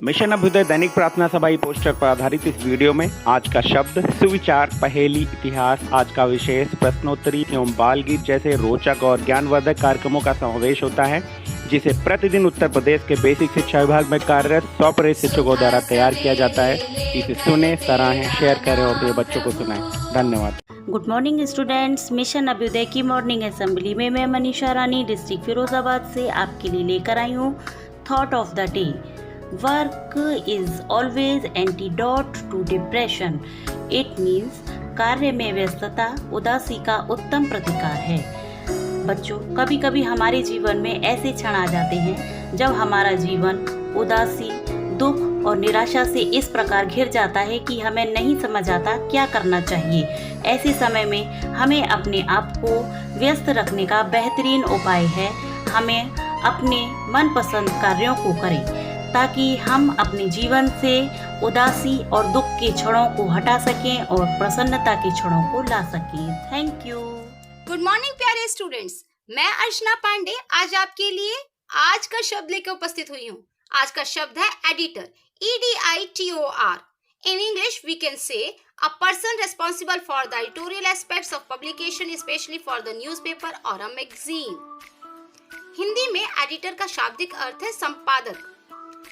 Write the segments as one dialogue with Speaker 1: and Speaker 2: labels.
Speaker 1: Mission Abhyuday दैनिक प्रार्थना सभा poster पर आधारित इस वीडियो में आज का शब्द, सुविचार, पहेली, इतिहास, आज का विशेष, प्रश्नोत्तरी एवं बाल गीत जैसे रोचक और ज्ञानवर्धक कार्यक्रमों का समावेश होता है, जिसे प्रतिदिन उत्तर प्रदेश के बेसिक शिक्षा विभाग में कार्यरत 100 प्रेरित शिक्षकों द्वारा तैयार किया जाता है। इसे सुने, सराहें, शेयर करें और अपने बच्चों को सुनाएं। धन्यवाद।
Speaker 2: Good morning students. Mission Abhyuday की मॉर्निंग असेंबली में मैं मनीषा रानी डिस्ट्रिक्ट फिरोजाबाद से आपके लिए लेकर आई हूँ thought of the day. Work is always antidote to depression. It means कार्य में व्यस्तता उदासी का उत्तम प्रतिकार है। बच्चों, कभी कभी हमारे जीवन में ऐसे क्षण आ जाते हैं जब हमारा जीवन उदासी, दुख और निराशा से इस प्रकार घिर जाता है कि हमें नहीं समझ आता क्या करना चाहिए। ऐसे समय में हमें अपने आप को व्यस्त रखने का बेहतरीन उपाय है हमें अपने मनपसंद कार्यों को करें, ताकि हम अपने जीवन से उदासी और दुख के क्षणों को हटा सकें और प्रसन्नता के क्षणों को ला सकें। Thank you.
Speaker 3: गुड मॉर्निंग प्यारे स्टूडेंट्स, मैं अर्चना पांडे आज आपके लिए आज का शब्द लेकर उपस्थित हुई हूँ। आज का शब्द है editor, EDITOR। In English we can say a person responsible for the editorial aspects of publication, especially for the newspaper or a magazine। Hindi में एडिटर का शाब्दिक अर्थ है संपादक।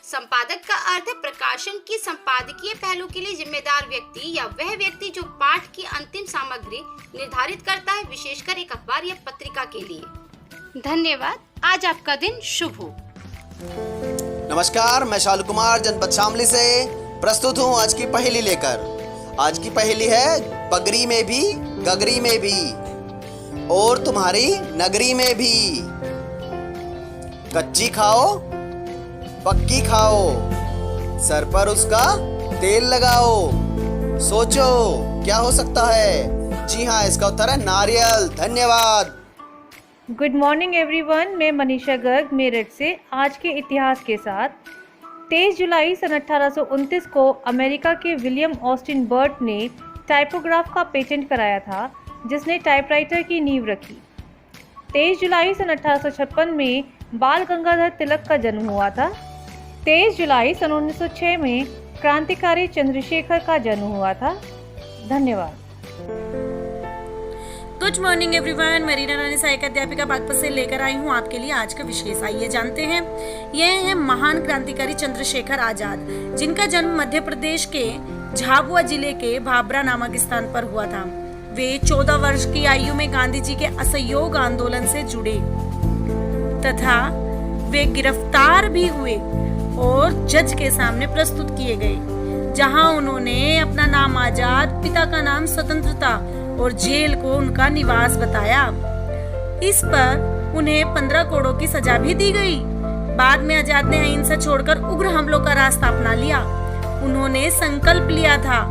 Speaker 3: संपादक का अर्थ है प्रकाशन की संपादकीय पहलू के लिए जिम्मेदार व्यक्ति या वह व्यक्ति जो पाठ की अंतिम सामग्री निर्धारित करता है, विशेषकर एक अखबार या पत्रिका के लिए। धन्यवाद। आज आपका दिन शुभ हो।
Speaker 4: नमस्कार, मैं शालू कुमार जनपद शामली से प्रस्तुत हूँ आज की पहेली लेकर। आज की पहेली है, बगरी में भी गगरी में भी और तुम्हारी नगरी में भी, कच्ची खाओ पक्की खाओ, सर पर उसका तेल लगाओ, सोचो क्या हो सकता है। जी हाँ, इसका उत्तर है नारियल। धन्यवाद।
Speaker 5: गुड मॉर्निंग एवरीवन, मैं मनीषा गर्ग मेरठ से आज के इतिहास के साथ 23 जुलाई सन 1829 को अमेरिका के विलियम ऑस्टिन बर्ट ने टाइपोग्राफ का पेटेंट कराया था, जिसने टाइपराइटर की नींव रखी। 23 जुलाई सन 1856 में बाल गंगाधर तिलक का जन्म हुआ था। 23 जुलाई सन 1906 में क्रांतिकारी चंद्रशेखर का जन्म हुआ था। धन्यवाद।
Speaker 6: गुड मॉर्निंग एवरीवन, मैं रीना रानी सहायक अध्यापिका बागपत से लेकर आई हूँ आपके लिए आज का विशेष। आइए जानते हैं। यह है महान क्रांतिकारी चंद्रशेखर आजाद, जिनका जन्म मध्य प्रदेश के झाबुआ जिले के भाबरा नामक स्थान पर हुआ था। वे 14 वर्ष की आयु में गांधी जी के असहयोग आंदोलन से जुड़े तथा वे गिरफ्तार भी हुए और जज के सामने प्रस्तुत किए गए, जहां उन्होंने अपना नाम आजाद, पिता का नाम स्वतंत्रता और जेल को उनका निवास बताया। इस पर उन्हें 15 कोड़ों की सजा भी दी गई। बाद में आजाद ने अहिंसा छोड़कर उग्र हमलों का रास्ता अपना लिया। उन्होंने संकल्प लिया था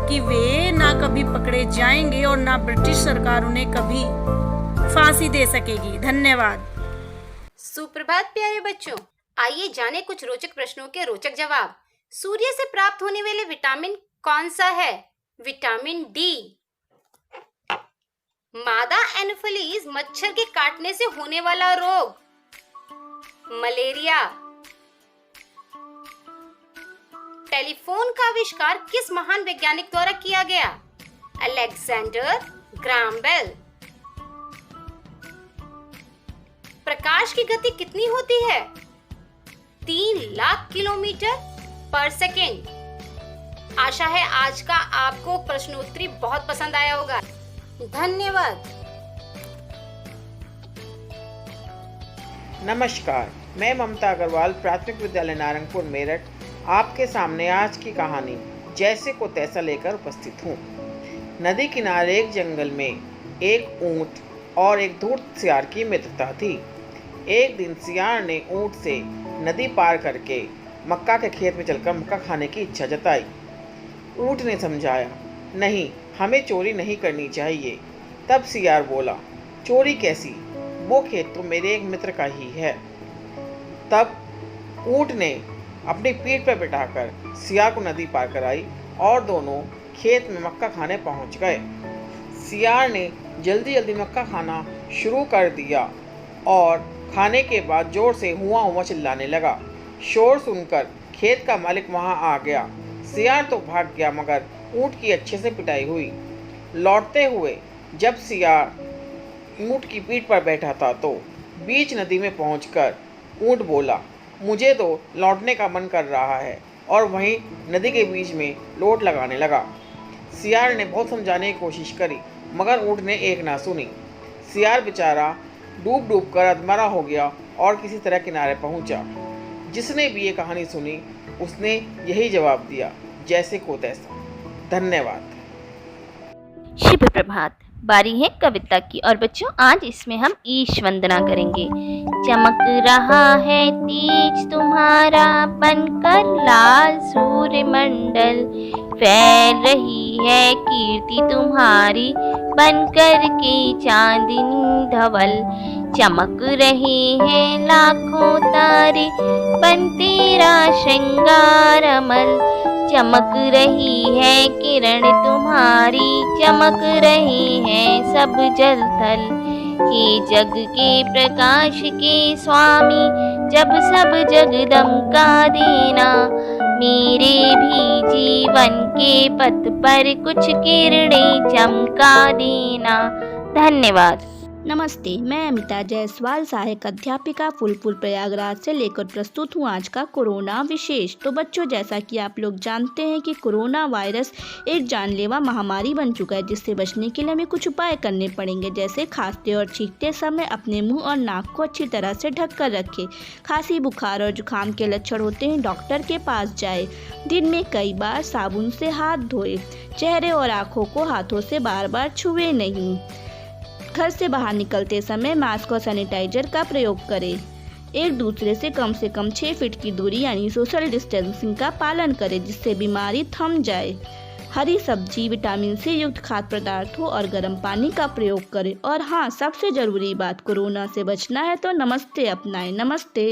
Speaker 6: कि वे ना कभी पकड़े जाएंगे और ना ब्रिटिश सरकार उन्हें कभी फांसी दे सकेगी। धन्यवाद।
Speaker 3: सुप्रभात प्यारे बच्चों, आइए जाने कुछ रोचक प्रश्नों के रोचक जवाब। सूर्य से प्राप्त होने वाले विटामिन कौन सा है? Vitamin D. मादा एनोफिलीज मच्छर के काटने से होने वाला रोग? मलेरिया। टेलीफोन का आविष्कार किस महान वैज्ञानिक द्वारा किया गया? Alexander Graham bell. प्रकाश की गति कितनी होती है? 3 लाख किलोमीटर पर सेकेंड। आशा है आज का आपको प्रश्नोत्तरी बहुत पसंद आया होगा। धन्यवाद।
Speaker 7: नमस्कार, मैं ममता अग्रवाल प्राथमिक विद्यालय नारंगपुर मेरठ आपके सामने आज की कहानी जैसे को तैसा लेकर उपस्थित हूँ। नदी किनारे एक जंगल में एक ऊंट और एक धूर्त सियार की मित्रता थी। एक दिन सियार ने ऊंट से नदी पार करके मक्का के खेत में चलकर मक्का खाने की इच्छा जताई। ऊंट ने समझाया, नहीं, हमें चोरी नहीं करनी चाहिए। तब सियार बोला, चोरी कैसी? वो खेत तो मेरे एक मित्र का ही है। तब ऊंट ने अपनी पीठ पर बिठाकर सियार को नदी पार कराई और दोनों खेत में मक्का खाने पहुंच गए। सियार ने जल्दी जल्दी मक्का खाना शुरू कर दिया और खाने के बाद जोर से हुआ हुआ चिल्लाने लगा। शोर सुनकर खेत का मालिक वहां आ गया। सियार तो भाग गया मगर ऊँट की अच्छे से पिटाई हुई। लौटते हुए जब सियार ऊँट की पीठ पर बैठा था तो बीच नदी में पहुंचकर ऊँट बोला, मुझे तो लौटने का मन कर रहा है, और वहीं नदी के बीच में लोट लगाने लगा। सियार ने बहुत समझाने की कोशिश करी मगर ऊँट ने एक ना सुनी। सियार बेचारा डूब डूब कर अधमरा हो गया और किसी तरह किनारे पहुंचा। जिसने भी ये कहानी सुनी उसने यही जवाब दिया, जैसे को तैसा। धन्यवाद।
Speaker 8: शुभ प्रभात। बारी है कविता की और बच्चों आज इसमें हम ईश वंदना करेंगे। चमक रहा है तेज तुम्हारा बनकर लाल सूर्य मंडल, फैल रही है कीर्ति तुम्हारी बनकर के चांदनी धवल, चमक रहे हैं लाखों तारे बन तेरा श्रृंगार अमल, चमक रही है किरण तुम्हारी चमक रहे हैं सब जल थल, हे जग के प्रकाश के स्वामी जब सब जग दमका देना, मेरे भी जीवन के पथ पर कुछ किरणें चमका देना। धन्यवाद।
Speaker 2: नमस्ते, मैं अमिता जायसवाल सहायक अध्यापिका फूलपुर प्रयागराज से लेकर प्रस्तुत हूँ आज का कोरोना विशेष। तो बच्चों, जैसा कि आप लोग जानते हैं कि कोरोना वायरस एक जानलेवा महामारी बन चुका है, जिससे बचने के लिए हमें कुछ उपाय करने पड़ेंगे, जैसे खांसते और छींकते समय अपने मुंह और नाक को अच्छी तरह से ढक कर रखें। खांसी, बुखार और जुकाम के लक्षण होते हैं डॉक्टर के पास जाए। दिन में कई बार साबुन से हाथ धोए। चेहरे और आँखों को हाथों से बार बार छुए नहीं। घर से बाहर निकलते समय मास्क और सैनिटाइजर का प्रयोग करें। एक दूसरे से कम 6 फीट की दूरी यानी सोशल डिस्टेंसिंग का पालन करें, जिससे बीमारी थम जाए। हरी सब्जी, विटामिन सी युक्त खाद्य पदार्थों और गर्म पानी का प्रयोग करें। और हाँ, सबसे ज़रूरी बात, कोरोना से बचना है तो नमस्ते अपनाएं। नमस्ते।